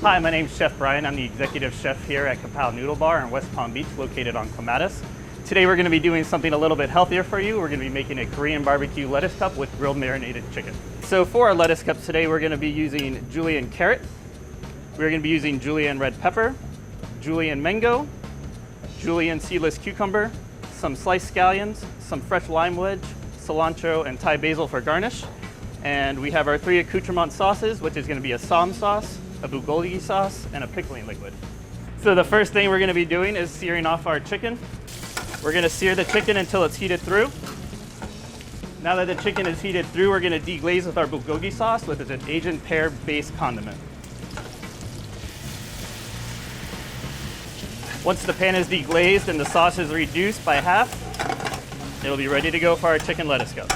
Hi, my name's Chef Brian. I'm the executive chef here at Kapow Noodle Bar in West Palm Beach, located on Clematis. Today we're going to be doing something a little bit healthier for you. We're going to be making a Korean barbecue lettuce cup with grilled marinated chicken. So for our lettuce cups today, we're going to be using julienne carrot. We're going to be using julienne red pepper, julienne mango, julienne seedless cucumber, some sliced scallions, some fresh lime wedge, cilantro, and Thai basil for garnish. And we have our 3 accoutrement sauces, which is going to be a som sauce, a bulgogi sauce, and a pickling liquid. So the first thing we're going to be doing is searing off our chicken. We're going to sear the chicken until it's heated through. Now that the chicken is heated through, we're going to deglaze with our bulgogi sauce, which is an Asian pear-based condiment. Once the pan is deglazed and the sauce is reduced by half, it'll be ready to go for our chicken lettuce cups.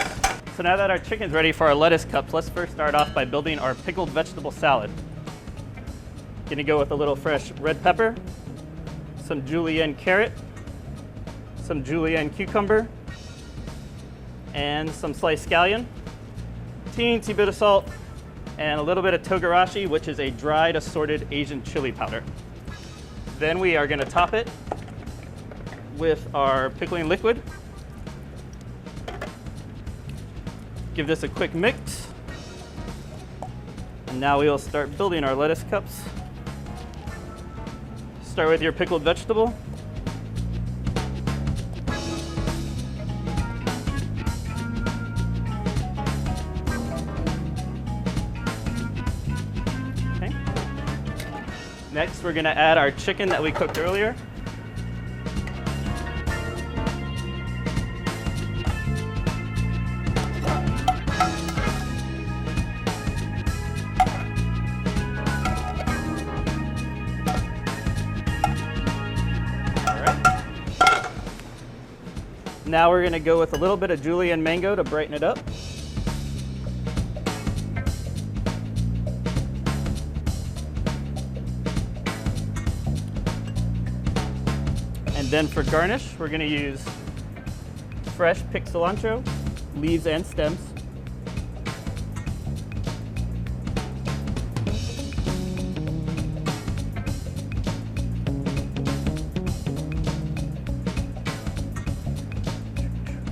So now that our chicken's ready for our lettuce cups, let's first start off by building our pickled vegetable salad. Gonna go with a little fresh red pepper, some julienne carrot, some julienne cucumber, and some sliced scallion, teensy bit of salt, and a little bit of togarashi, which is a dried assorted Asian chili powder. Then we are gonna top it with our pickling liquid. Give this a quick mix. And now we will start building our lettuce cups. Start with your pickled vegetable. Okay. Next, we're going to add our chicken that we cooked earlier. Now we're going to go with a little bit of julienne mango to brighten it up. And then for garnish, we're going to use fresh picked cilantro, leaves and stems.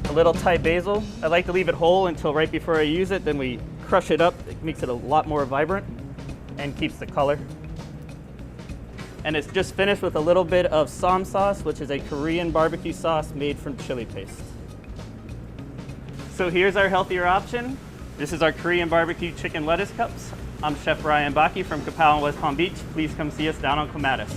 A little Thai basil. I like to leave it whole until right before I use it, then we crush it up. It makes it a lot more vibrant and keeps the color. And it's just finished with a little bit of som sauce, which is a Korean barbecue sauce made from chili paste. So here's our healthier option. This is our Korean barbecue chicken lettuce cups. I'm Chef Ryan Baki from Kapow in West Palm Beach. Please come see us down on Clematis.